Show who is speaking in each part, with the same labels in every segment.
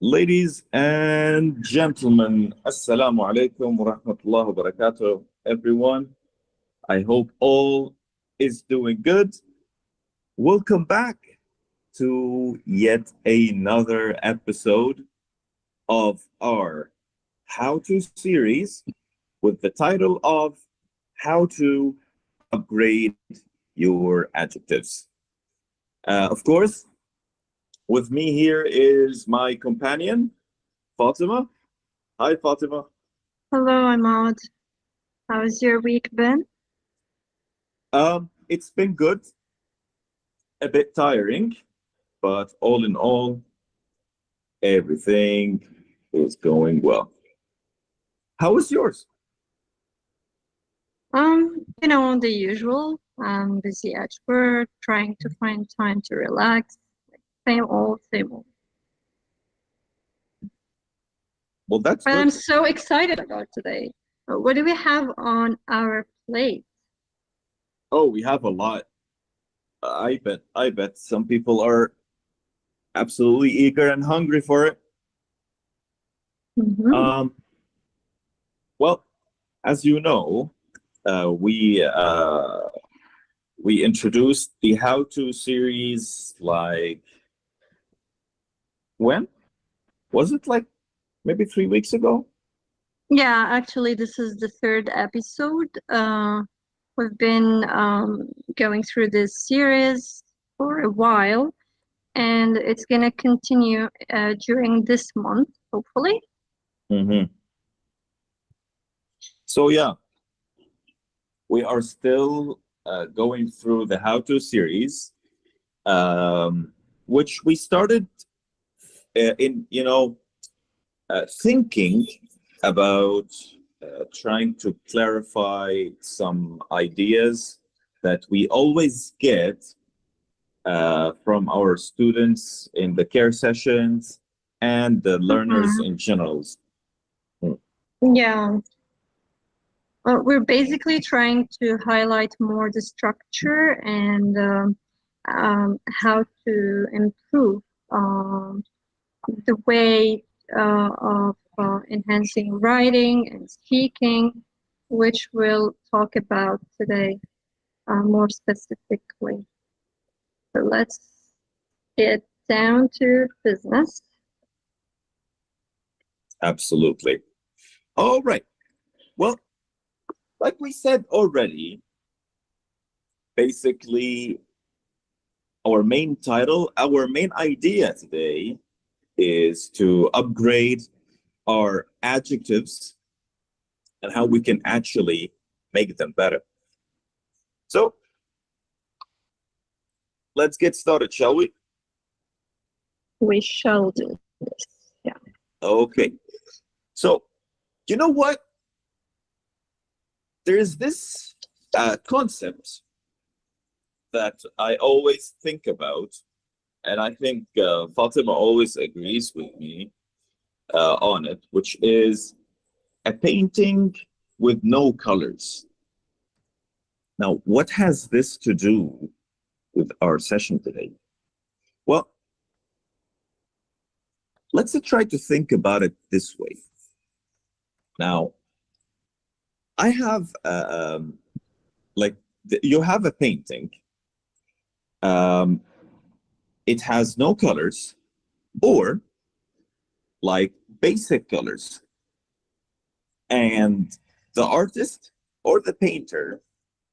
Speaker 1: Ladies and gentlemen, Assalamu alaikum wa rahmatullahi wa barakatuh, everyone. I hope all is doing good. Welcome back to yet another episode of our How To series with the title of How to Upgrade Your Adjectives. Of course, with me here is my companion, Fatima. Hi, Fatima.
Speaker 2: Hello, Ahmad. How's your week been?
Speaker 1: It's been good, a bit tiring, but all in all, everything is going well. How was yours?
Speaker 2: The usual. I'm busy at work, trying to find time to relax. Same old, same old.
Speaker 1: Well, that's
Speaker 2: But
Speaker 1: good.
Speaker 2: I'm so excited about today. What do we have on our plate?
Speaker 1: Oh, we have a lot. I bet some people are absolutely eager and hungry for it.
Speaker 2: Mhm.
Speaker 1: Well, as you know, we introduced the How To series like when? Was it like maybe 3 weeks ago?
Speaker 2: Yeah, actually, this is the third episode. We've been going through this series for a while, and it's gonna continue during this month, hopefully.
Speaker 1: Mm-hmm. So yeah, we are still going through the How To series, which we started in thinking about trying to clarify some ideas that we always get from our students in the care sessions and the learners in general.
Speaker 2: Yeah. We're basically trying to highlight more the structure and how to improve the way of enhancing writing and speaking, which we'll talk about today more specifically. So let's get down to business.
Speaker 1: Absolutely. All right. Well, like we said already, basically, our main idea today is to upgrade our adjectives and how we can actually make them better. So, let's get started, shall we?
Speaker 2: We shall do this. Yeah.
Speaker 1: Okay. So, you know what? There is this concept that I always think about, and I think Fatima always agrees with me on it, which is a painting with no colors. Now, what has this to do with our session today? Well, let's try to think about it this way. Now, I have you have a painting. It has no colors or like basic colors. And the artist or the painter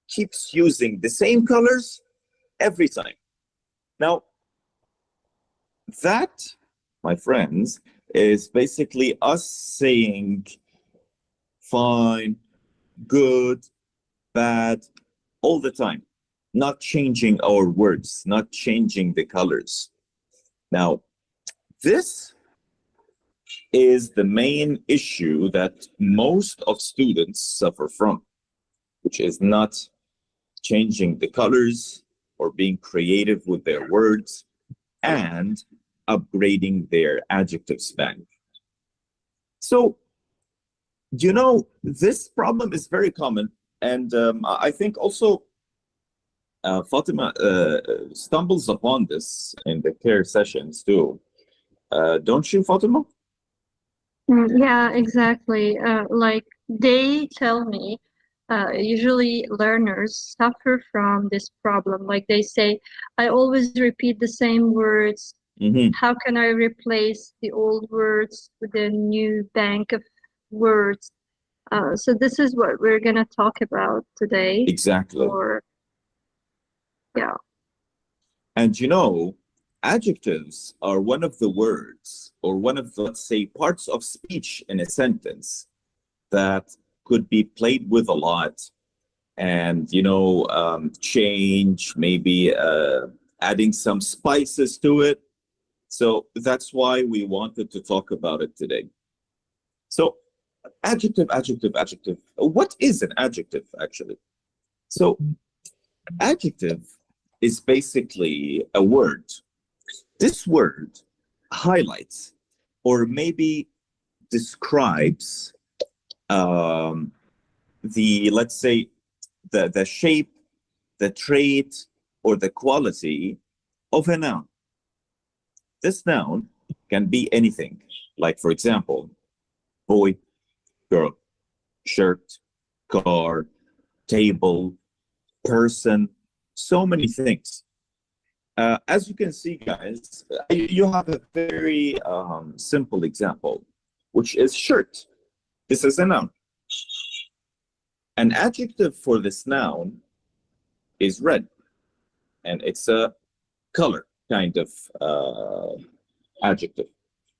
Speaker 1: keeps using the same colors every time. Now, that, my friends, is basically us saying fine, good, bad, all the time, not changing our words, not changing the colors. Now, this is the main issue that most of students suffer from, which is not changing the colors or being creative with their words and upgrading their adjectives bank. So, this problem is very common. And I think also Fatima stumbles upon this in the care sessions too. Don't you, Fatima?
Speaker 2: Yeah, exactly. Like they tell me, usually learners suffer from this problem. Like they say, I always repeat the same words. How can I replace the old words with a new bank of words? So this is what we're gonna talk about today.
Speaker 1: Exactly.
Speaker 2: Yeah.
Speaker 1: And you know, adjectives are one of the words or one of the, let's say, parts of speech in a sentence that could be played with a lot and, you know, change, maybe adding some spices to it. So that's why we wanted to talk about it today. So adjective, adjective, adjective. What is an adjective, actually? So adjective is basically a word. This word highlights or maybe describes the, let's say, the shape, the trait, or the quality of a noun. This noun can be anything, like, for example, boy, girl, shirt, car, table, person, so many things. As you can see, guys, you have a very simple example, which is shirt. This is a noun. An adjective for this noun is red, and it's a color kind of adjective.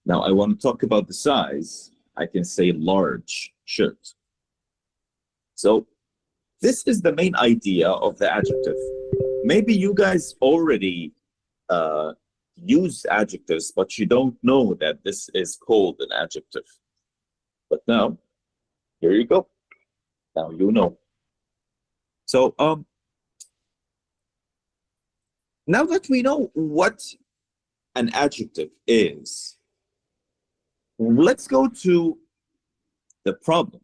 Speaker 1: Now, I want to talk about the size. I can say large shirt. So this is the main idea of the adjective. Maybe you guys already use adjectives, but you don't know that this is called an adjective. But now, here you go. Now you know. So now that we know what an adjective is, let's go to the problem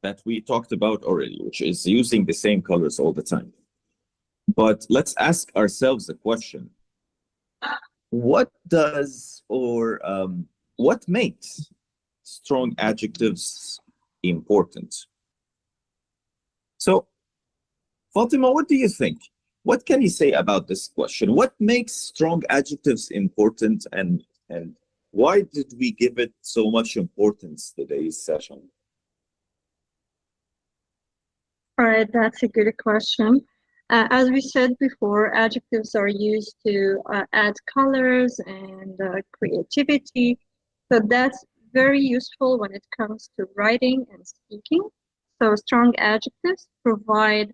Speaker 1: that we talked about already, which is using the same colors all the time. But let's ask ourselves a question. What does or what makes strong adjectives important? So, Fatima, what do you think? What can you say about this question? What makes strong adjectives important, and why did we give it so much importance today's session?
Speaker 2: All right, that's a good question. As we said before, adjectives are used to add colors and creativity. So that's very useful when it comes to writing and speaking. So strong adjectives provide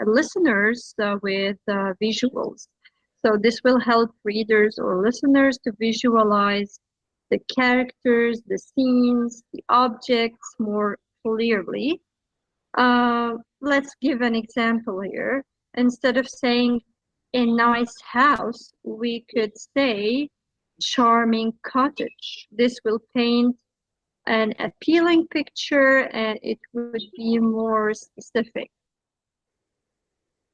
Speaker 2: listeners with visuals. So this will help readers or listeners to visualize the characters, the scenes, the objects more clearly. Let's give an example here. Instead of saying a nice house, we could say charming cottage. This will paint an appealing picture and it would be more specific.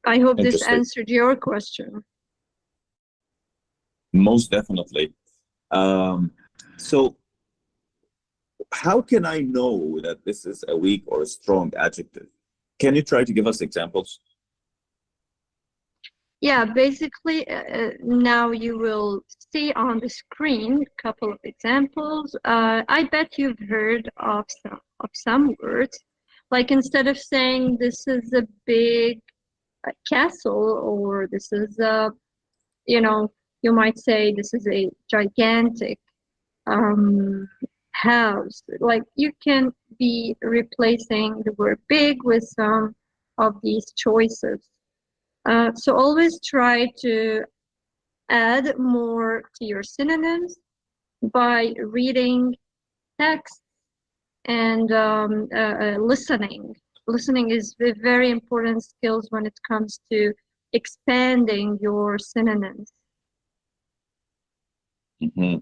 Speaker 2: I hope this answered your question.
Speaker 1: Most definitely. So how can I know that this is a weak or a strong adjective? Can you try to give us examples?
Speaker 2: Yeah, basically, now you will see on the screen a couple of examples. I bet you've heard of some words. Like instead of saying this is a big castle, or this is a, you know, you might say this is a gigantic house. Like you can be replacing the word big with some of these choices. So always try to add more to your synonyms by reading text and listening. Listening is a very important skills when it comes to expanding your synonyms.
Speaker 1: Mm-hmm.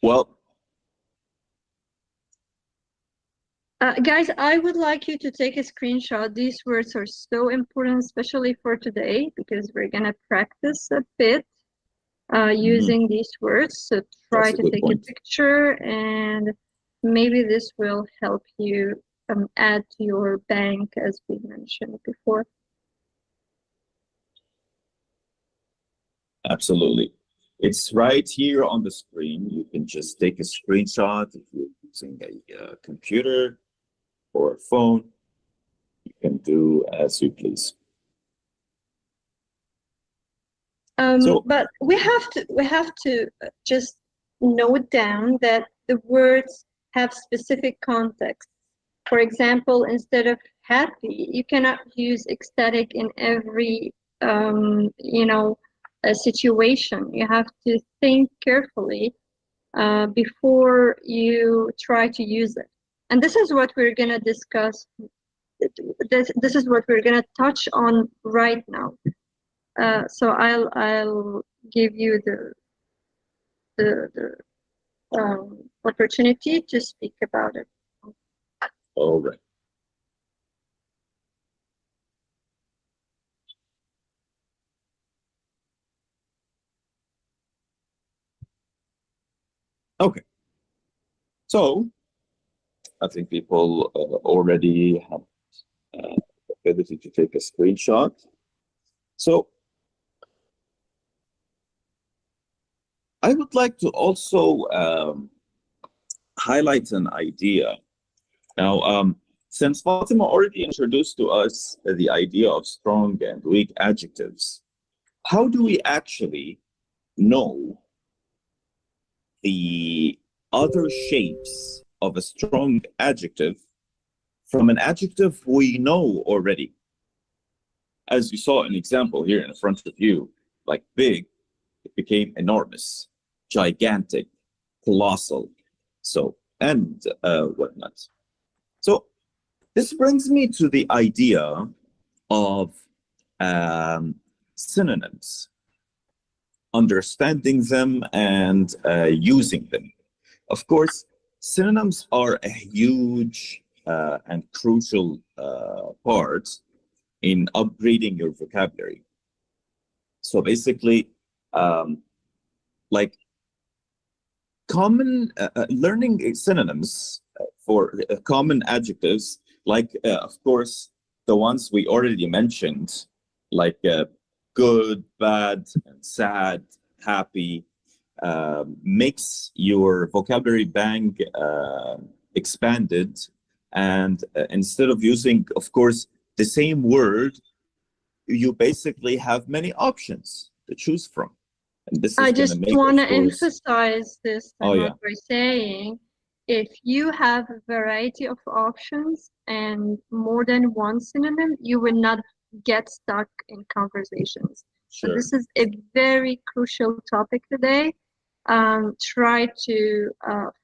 Speaker 1: Well,
Speaker 2: guys, I would like you to take a screenshot. These words are so important, especially for today, because we're gonna practice a bit. using these words. So try to take a
Speaker 1: point.
Speaker 2: picture, and maybe this will help you add to your bank, as we mentioned before.
Speaker 1: Absolutely. It's right here on the screen. You can just take a screenshot if you're using a computer or a phone. You can do as you please.
Speaker 2: But we have to just note down that the words have specific context. For example, instead of happy, you cannot use ecstatic in every a situation. You have to think carefully before you try to use it. And this is what we're gonna discuss. This is what we're gonna touch on right now. So I'll give you the opportunity to speak about it.
Speaker 1: All right. Okay. So I think people already have the ability to take a screenshot. So I would like to also highlight an idea. Now, since Fatima already introduced to us the idea of strong and weak adjectives, how do we actually know the other shapes of a strong adjective from an adjective we know already? As you saw an example here in front of you, like big, it became enormous, gigantic, colossal, so, and whatnot. So this brings me to the idea of synonyms, understanding them and using them. Of course, synonyms are a huge and crucial part in upgrading your vocabulary. So basically, like common learning synonyms for common adjectives, like of course the ones we already mentioned, like good, bad, and sad, happy, makes your vocabulary bank expanded. And instead of using, of course, the same word, you basically have many options to choose from. And this is
Speaker 2: I just want to emphasize this by saying, if you have a variety of options and more than one synonym, you will not get stuck in conversations.
Speaker 1: Sure.
Speaker 2: So this is a very crucial topic today. Try to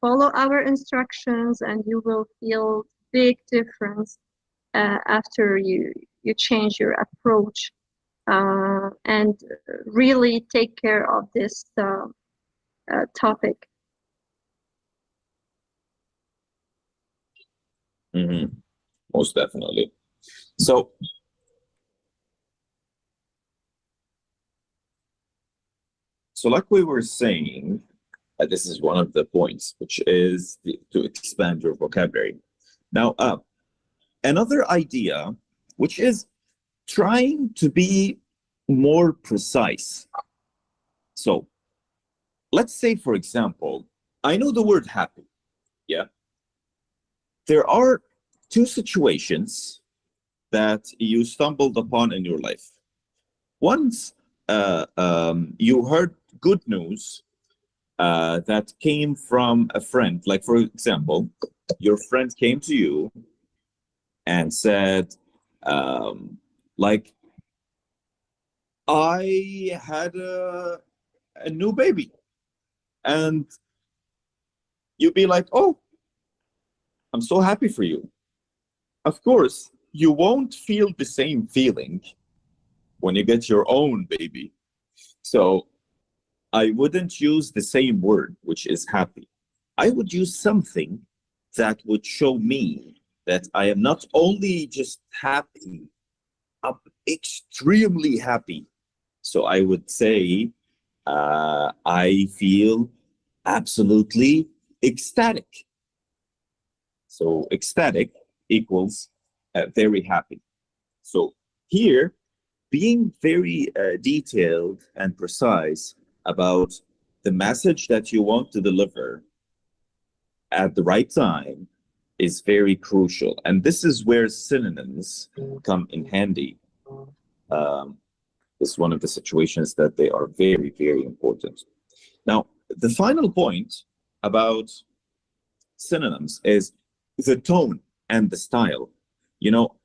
Speaker 2: follow our instructions, and you will feel big difference after you change your approach, and really take care of this topic.
Speaker 1: Mm-hmm. Most definitely. So like we were saying, this is one of the points, which is to expand your vocabulary. Now, another idea, which is trying to be more precise. So let's say, for example, I know the word happy, yeah? There are two situations that you stumbled upon in your life. Once you heard good news that came from a friend. Like, for example, your friend came to you and said, like, I had a new baby. And you'd be like, oh, I'm so happy for you. Of course, you won't feel the same feeling when you get your own baby. So I wouldn't use the same word, which is happy. I would use something that would show me that I am not only just happy, I'm extremely happy. So I would say, I feel absolutely ecstatic. So ecstatic equals very happy. So here, being very detailed and precise about the message that you want to deliver at the right time is very crucial. And this is where synonyms come in handy. It's one of the situations that they are very, very important. Now, the final point about synonyms is the tone and the style. You know,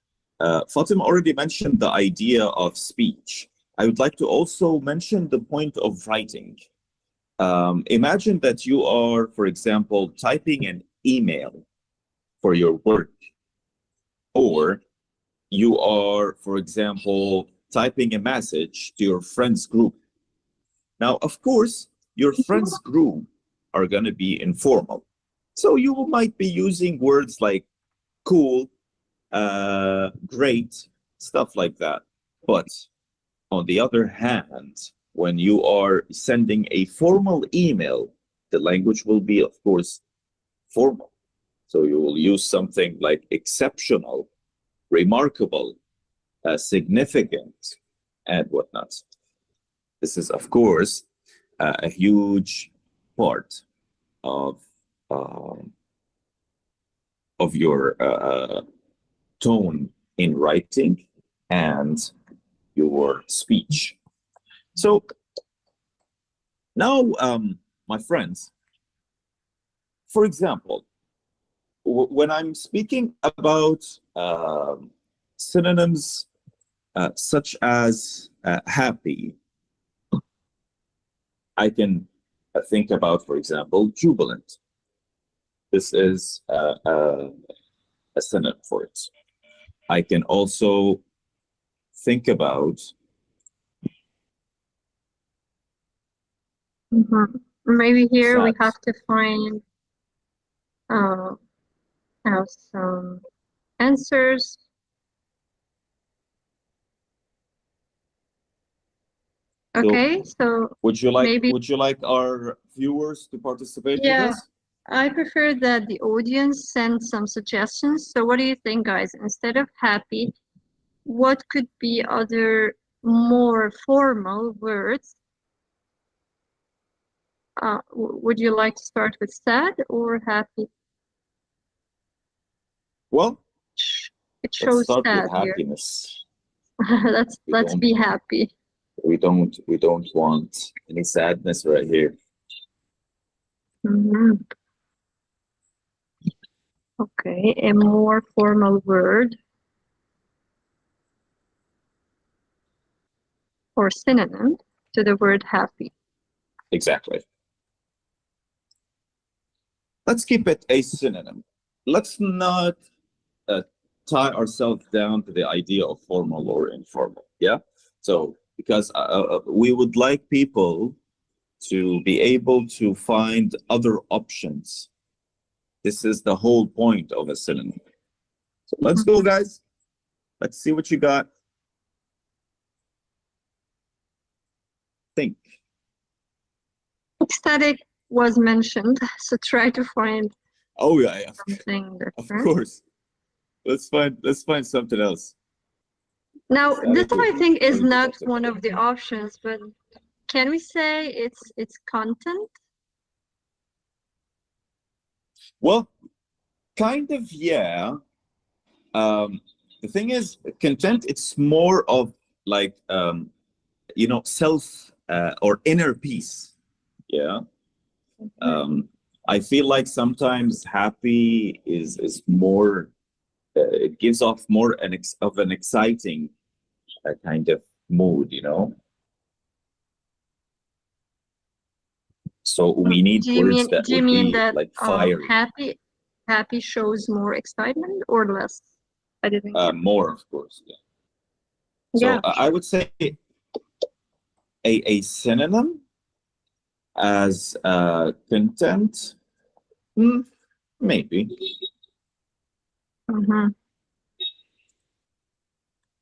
Speaker 1: Fatima already mentioned the idea of speech. I would like to also mention the point of writing. Imagine that you are, for example, typing an email for your work, or you are, for example, typing a message to your friends group. Now, of course, your friends group are going to be informal. So you might be using words like cool, great, stuff like that. But on the other hand, when you are sending a formal email, the language will be, of course, formal. So you will use something like exceptional, remarkable, significant, and whatnot. This is, of course, a huge part of your tone in writing and your speech. So now, my friends, for example, when I'm speaking about synonyms such as happy, I can think about, for example, jubilant. This is a synonym for it. I can also think about
Speaker 2: maybe here
Speaker 1: sad.
Speaker 2: we have to find some answers. Okay, so
Speaker 1: would you like
Speaker 2: maybe,
Speaker 1: would you like our viewers to participate with
Speaker 2: yeah,
Speaker 1: us?
Speaker 2: I prefer that the audience send some suggestions. So what do you think, guys? Instead of happy, what could be other more formal words? Would you like to start with sad or happy?
Speaker 1: Well,
Speaker 2: It
Speaker 1: let's
Speaker 2: shows
Speaker 1: start
Speaker 2: sad
Speaker 1: with
Speaker 2: here.
Speaker 1: happiness.
Speaker 2: Let's be happy.
Speaker 1: We don't want any sadness right here.
Speaker 2: Okay, a more formal word or synonym to the word happy.
Speaker 1: Exactly. Let's keep it a synonym. Let's not tie ourselves down to the idea of formal or informal. Yeah. So because we would like people to be able to find other options. This is the whole point of a synonym. So let's go, guys. Let's see what you got. Think.
Speaker 2: Ecstatic was mentioned, so try to find
Speaker 1: Yeah,
Speaker 2: something different.
Speaker 1: Of course. Let's find something else.
Speaker 2: Now, this I think is not one of the options, but can we say it's content?
Speaker 1: Well, kind of, yeah. The thing is, content, it's more of like self or inner peace. Yeah. I feel like sometimes happy is more it gives off more of an exciting kind of mood, so we need words that
Speaker 2: do you
Speaker 1: would
Speaker 2: mean
Speaker 1: be
Speaker 2: that
Speaker 1: like fiery.
Speaker 2: happy shows more excitement or less? I didn't get
Speaker 1: more, of course. Yeah. So I would say a synonym as content, maybe.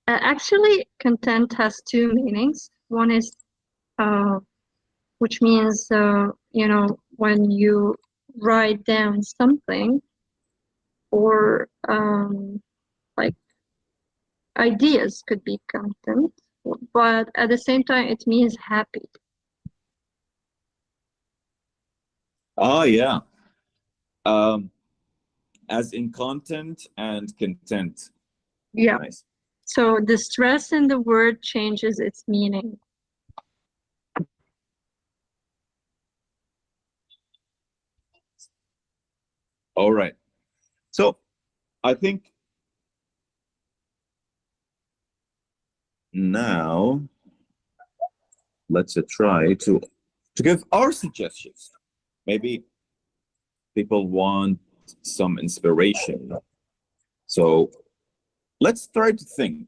Speaker 2: Actually, content has two meanings. One is which means, you know, when you write down something, or like ideas could be content, but at the same time, it means happy.
Speaker 1: Oh, yeah. As in content and content.
Speaker 2: Yeah.
Speaker 1: Nice.
Speaker 2: So the stress in the word changes its meaning.
Speaker 1: All right. So I think now let's try to give our suggestions. Maybe people want some inspiration. So let's try to think.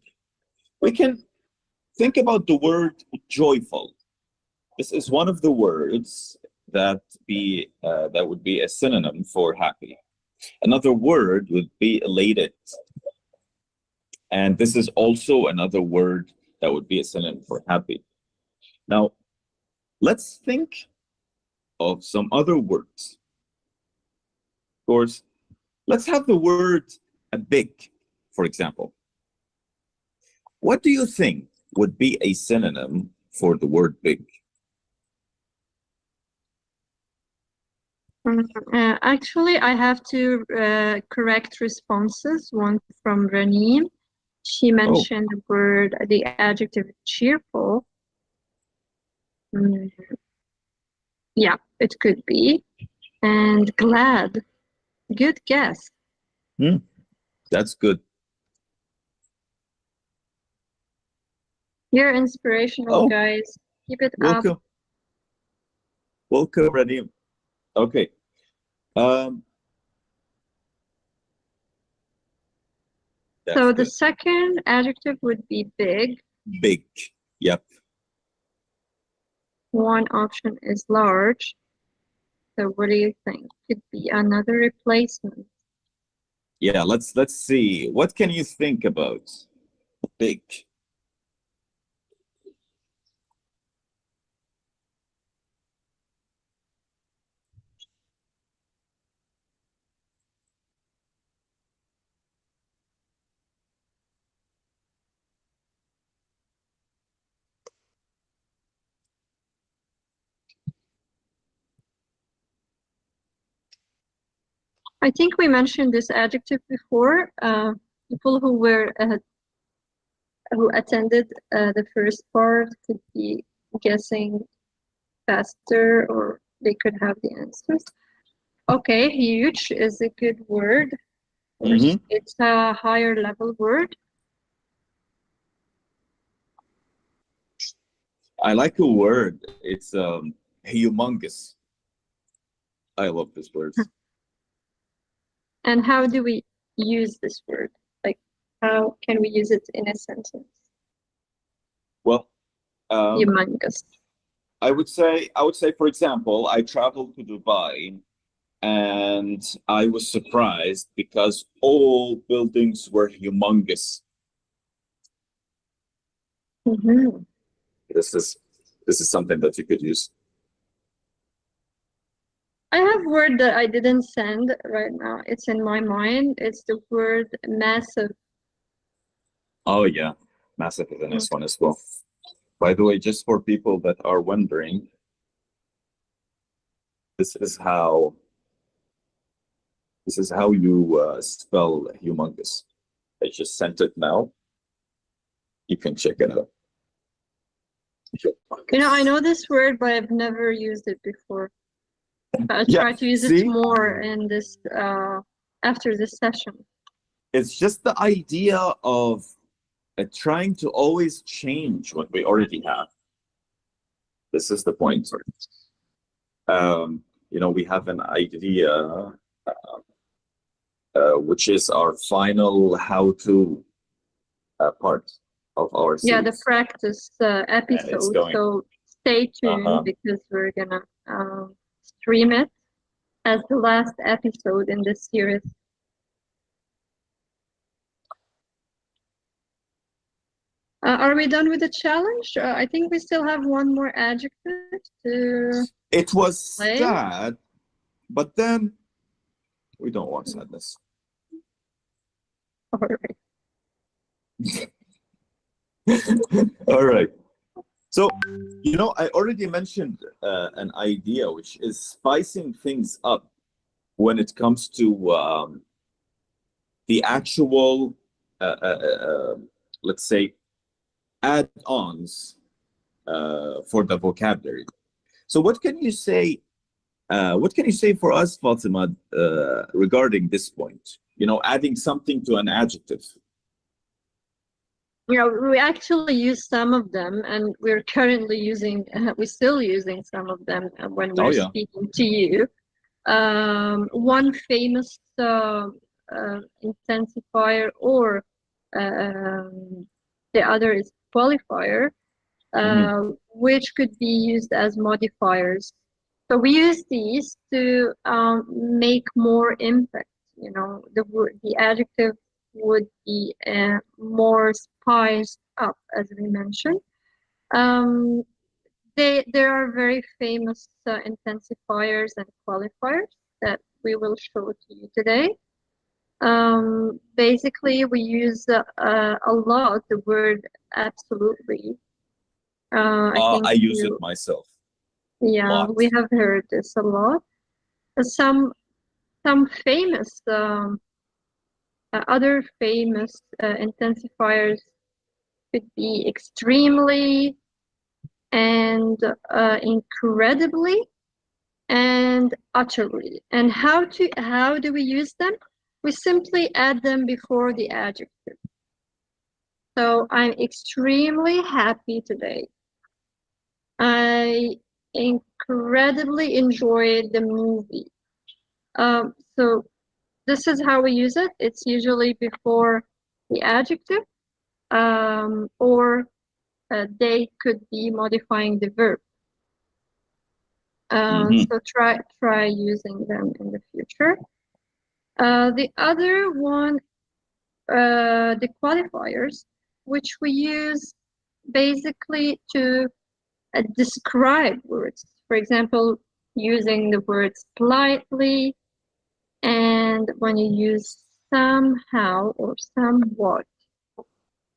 Speaker 1: We can think about the word joyful. This is one of the words that would be a synonym for happy. Another word would be elated. And this is also another word that would be a synonym for happy. Now, let's think of some other words. Of course, let's have the word big, for example. What do you think would be a synonym for the word big?
Speaker 2: Actually, I have two correct responses. One from Ranim. She mentioned the word, the adjective cheerful. Yeah, it could be. And glad. Good guess.
Speaker 1: That's good.
Speaker 2: You're inspirational, guys. Keep it
Speaker 1: welcome.
Speaker 2: up.
Speaker 1: Welcome, Ranim. Okay.
Speaker 2: So the second adjective would be big.
Speaker 1: Big. Yep.
Speaker 2: One option is large. So what do you think? Could be another replacement.
Speaker 1: Yeah, let's see. What can you think about big?
Speaker 2: I think we mentioned this adjective before. People who attended the first part could be guessing faster, or they could have the answers. Okay, huge is a good word. It's a higher level word.
Speaker 1: I like a word. It's humongous. I love this word.
Speaker 2: And how do we use this word? Like, how can we use it in a sentence?
Speaker 1: Well,
Speaker 2: humongous.
Speaker 1: I would say, for example, I traveled to Dubai and I was surprised because all buildings were humongous. This is something that you could use.
Speaker 2: I have a word that I didn't send right now. It's in my mind. It's the word massive.
Speaker 1: Oh yeah, massive is a nice one as well. By the way, just for people that are wondering, this is how you spell humongous. I just sent it now. You can check it out.
Speaker 2: You know, I know this word, but I've never used it before. I'll try to use it more in this after this session.
Speaker 1: It's just the idea of trying to always change what we already have. This is the point. You know, we have an idea, which is our final how-to part of our series.
Speaker 2: Yeah, the practice episode. So stay tuned because we're gonna stream it as the last episode in this series. Are we done with the challenge? I think we still have one more adjective to
Speaker 1: It was
Speaker 2: play.
Speaker 1: sad, but then we don't want sadness.
Speaker 2: All right.
Speaker 1: All right. So, you know, I already mentioned an idea, which is spicing things up when it comes to the actual, let's say, add-ons for the vocabulary. So what can you say? What can you say for us, Fatima, regarding this point? You know, adding something to an adjective.
Speaker 2: You know, we actually use some of them, and we're currently using, we're still using some of them when we're speaking to you. One famous intensifier, or the other is qualifier, which could be used as modifiers. So we use these to make more impact. You know, the adjective would be more spiced up, as we mentioned. There are very famous intensifiers and qualifiers that we will show to you today. Basically, we use a lot the word absolutely.
Speaker 1: I use it myself.
Speaker 2: Yeah, we have heard this a lot. Some famous other famous intensifiers could be extremely and incredibly and utterly. And how do we use them? We simply add them before the adjective. So I'm extremely happy today. I incredibly enjoyed the movie. So this is how we use it. It's usually before the adjective, or they could be modifying the verb. So try using them in the future. The other one, the qualifiers, which we use basically to describe words. For example, using the word slightly, and when you use somehow or somewhat,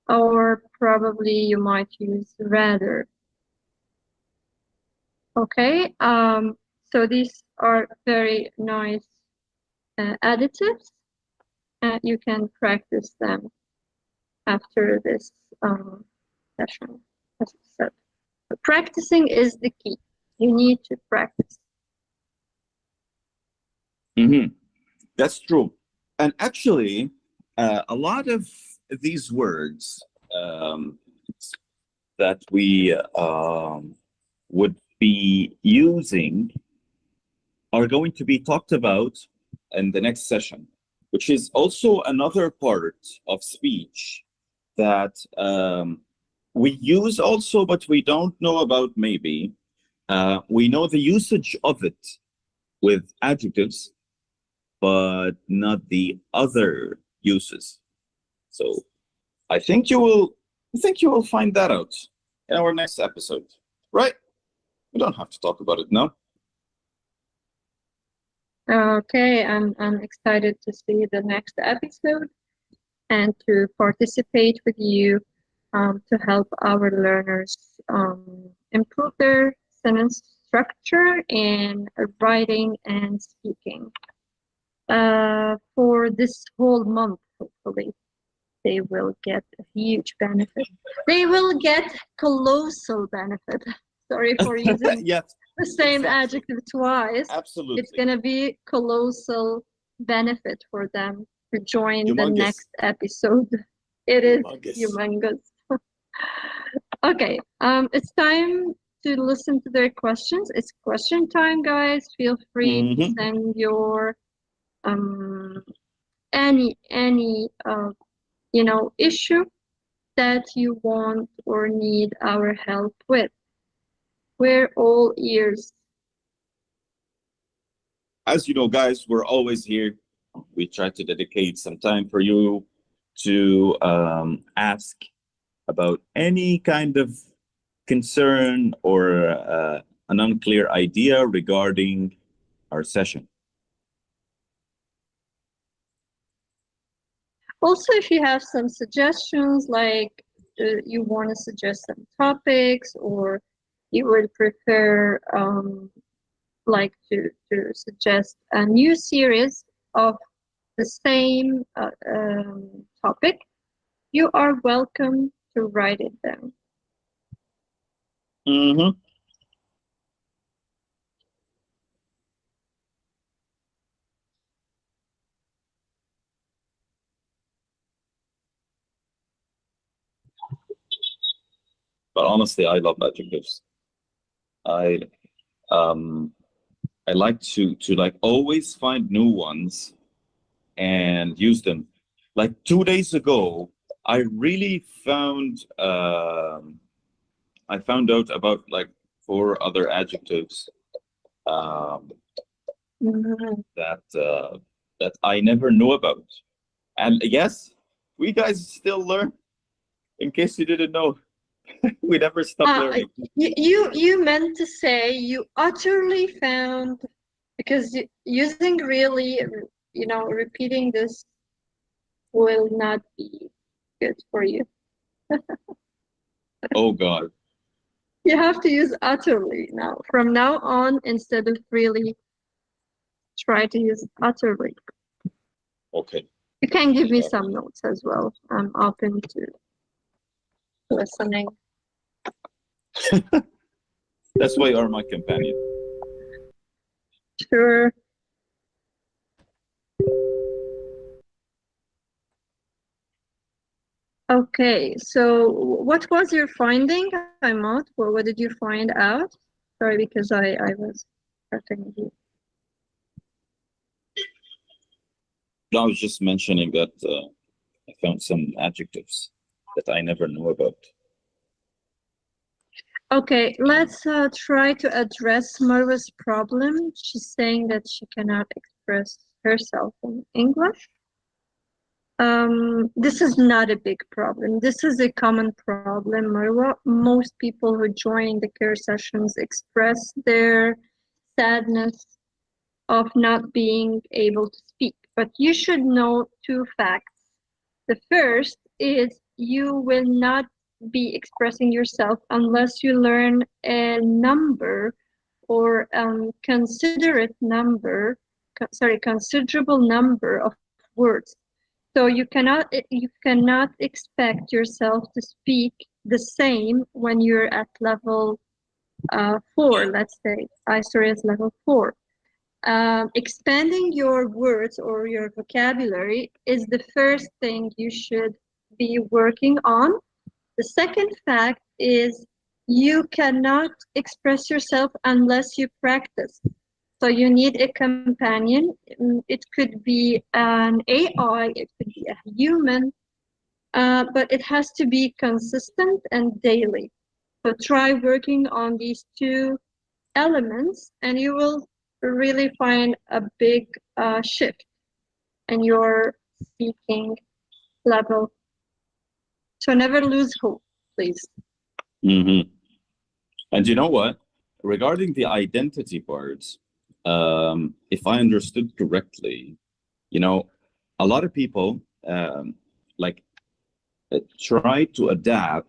Speaker 2: or probably you might use rather. Okay, so these are very nice additives, and you can practice them after this session, as I said. But practicing is the key. You need to practice.
Speaker 1: That's true. And actually, a lot of these words that we would be using are going to be talked about in the next session, which is also another part of speech that we use also, but we don't know about maybe. We know the usage of it with adjectives, but not the other uses. So I think you will find that out in our next episode, right? We don't have to talk about it now.
Speaker 2: Okay, I'm excited to see the next episode and to participate with you to help our learners improve their sentence structure in writing and speaking. For this whole month, hopefully, they will get a huge benefit. They will get colossal benefit. Sorry for using the same adjective twice.
Speaker 1: Absolutely.
Speaker 2: It's going to be colossal benefit for them to join the next episode. It is humongous. Okay, it's time to listen to their questions. It's question time, guys. Feel free to send your any issue that you want or need our help with. We're all ears.
Speaker 1: As you know, guys, we're always here. We try to dedicate some time for you to ask about any kind of concern or an unclear idea regarding our session.
Speaker 2: Also, if you have some suggestions, like you want to suggest some topics, or you would prefer like to suggest a new series of the same topic, you are welcome to write it down.
Speaker 1: Mm-hmm. But honestly, I love adjectives. I like to like always find new ones and use them. Like 2 days ago, I really found I found out about like 4 other adjectives that I never knew about. And yes, we guys still learn. In case you didn't know, we never stop learning.
Speaker 2: You meant to say you utterly found, because using really, repeating this will not be good for you.
Speaker 1: Oh God.
Speaker 2: You have to use utterly now. From now on, instead of really, try to use utterly.
Speaker 1: Okay.
Speaker 2: You can give me some notes as well. I'm open to listening.
Speaker 1: That's why you are my companion.
Speaker 2: Sure. Okay, so what was your finding, Ahmad? What did you find out? Sorry, because I was cutting you.
Speaker 1: I was just mentioning that I found some adjectives that I never knew about.
Speaker 2: Okay, let's try to address Marwa's problem. She's saying that she cannot express herself in English. This is not a big problem. This is a common problem, Marwa. Most people who join the care sessions express their sadness of not being able to speak. But you should know 2 facts. The first is you will not be expressing yourself unless you learn a number or considerable number of words. So you cannot expect yourself to speak the same when you're at level 4, let's say. Áistória is level 4. Expanding your words or your vocabulary is the first thing you should be working on. The second fact is you cannot express yourself unless you practice. So you need a companion. It could be an AI, it could be a human, but it has to be consistent and daily. So try working on these 2 elements and you will really find a big shift in your speaking level. So never lose hope, please.
Speaker 1: Mm-hmm. And you know what? Regarding the identity parts, if I understood correctly, a lot of people try to adapt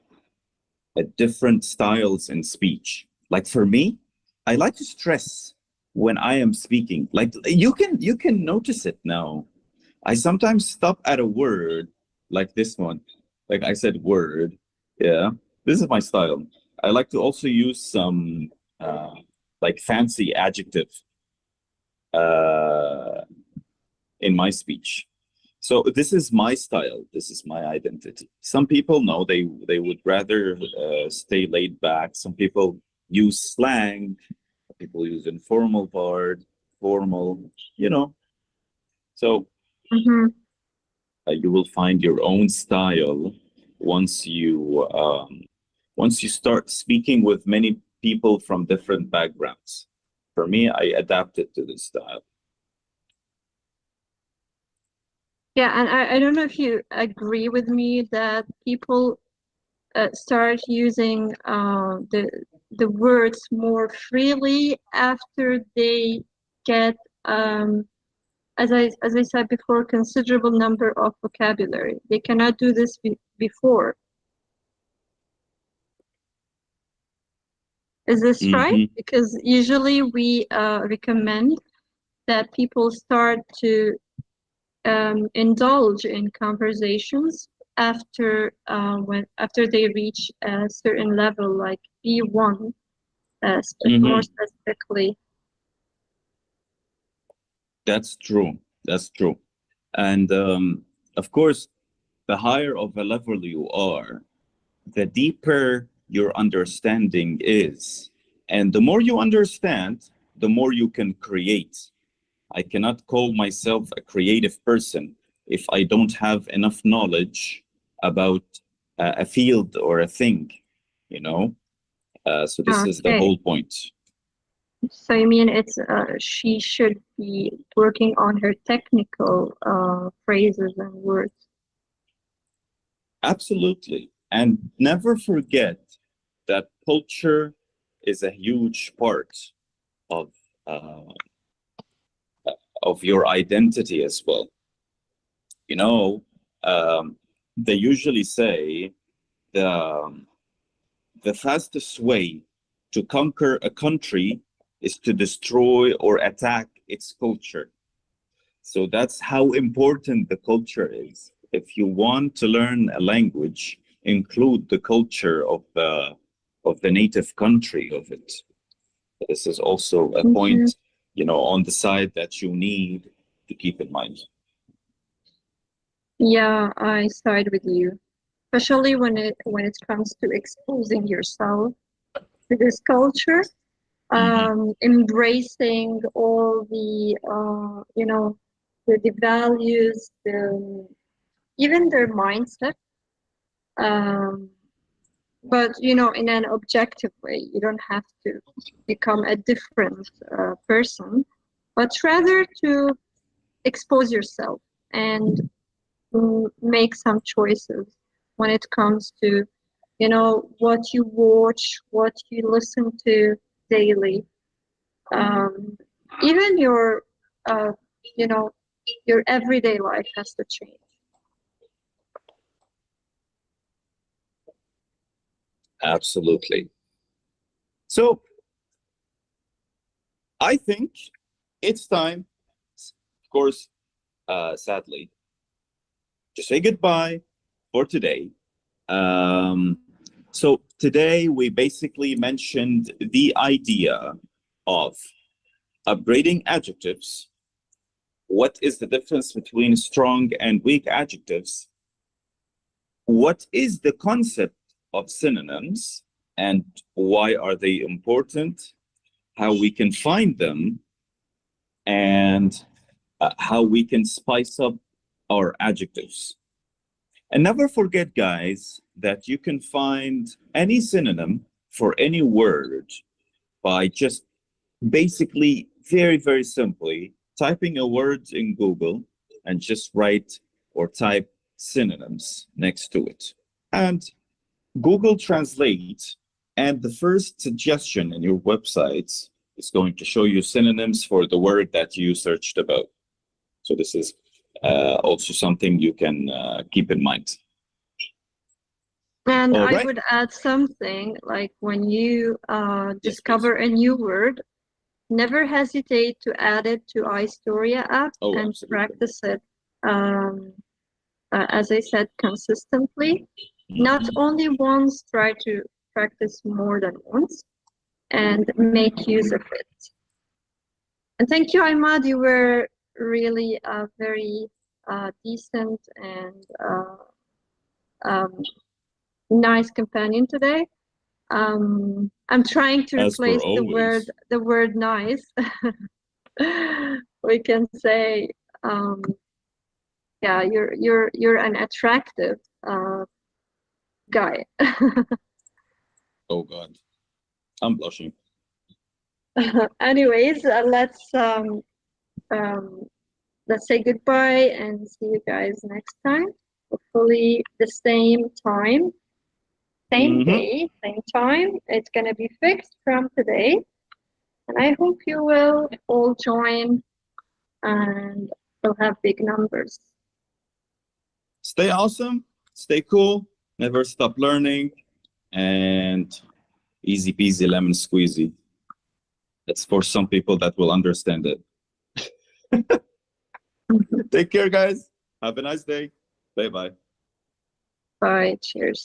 Speaker 1: different styles in speech. Like for me, I like to stress when I am speaking. Like you can notice it now. I sometimes stop at a word like this one. Like I said word. Yeah. This is my style. I like to also use some like fancy adjective in my speech. So this is my style. This is my identity. Some people know they would rather stay laid back. Some people use slang. People use informal part, formal. So you will find your own style once you start speaking with many people from different backgrounds. For me, I adapted to this style.
Speaker 2: Yeah, and I don't know if you agree with me that people start using the words more freely after they get, as I said before, considerable number of vocabulary. They cannot do this before. Is this right? Because usually we recommend that people start to indulge in conversations after they reach a certain level, like B1, more specifically.
Speaker 1: That's true. That's true. And of course, the higher of a level you are, the deeper your understanding is. And the more you understand, the more you can create. I cannot call myself a creative person if I don't have enough knowledge about a field or a thing, you know? So this is the whole point.
Speaker 2: So you mean it's she should be working on her technical phrases and words?
Speaker 1: Absolutely. And never forget that culture is a huge part of your identity as well. You know, they usually say the fastest way to conquer a country is to destroy or attack its culture. So that's how important the culture is. If you want to learn a language, include the culture of the native country of it. This is also a point, you know, on the side that you need to keep in mind.
Speaker 2: Yeah, I side with you, especially when it comes to exposing yourself to this culture, embracing all the you know, the values, even their mindset. But you know, in an objective way, you don't have to become a different person, but rather to expose yourself and make some choices when it comes to, you know, what you watch, what you listen to daily. Even your, you know, your everyday life has to change.
Speaker 1: Absolutely. So I think it's time, of course, sadly, to say goodbye for today. So today we basically mentioned the idea of upgrading adjectives. What is the difference between strong and weak adjectives? What is the concept of synonyms and why are they important? How we can find them, and how we can spice up our adjectives. And never forget, guys, that you can find any synonym for any word by just basically very, very simply typing a word in Google and just write or type synonyms next to it. And Google Translate and the first suggestion in your websites is going to show you synonyms for the word that you searched about. So this is also something you can keep in mind.
Speaker 2: And I would add something, like when you discover a new word, never hesitate to add it to Aïstoria app and practice it, as I said, consistently. Not only once, try to practice more than once and make use of it. And thank you, Ahmad. You were really a very decent and nice companion today. I'm trying to replace the word nice. We can say, yeah, you're an attractive guy.
Speaker 1: Oh God, I'm blushing.
Speaker 2: Anyways, let's say goodbye and see you guys next time. Hopefully the same time. same
Speaker 1: Mhm.
Speaker 2: day, same time. It's going to be fixed from today. And I hope you will all join and we'll have big numbers.
Speaker 1: Stay awesome, stay cool, never stop learning, and easy peasy lemon squeezy. That's for some people that will understand it. Take care, guys. Have a nice day. Bye-bye.
Speaker 2: Bye. Cheers.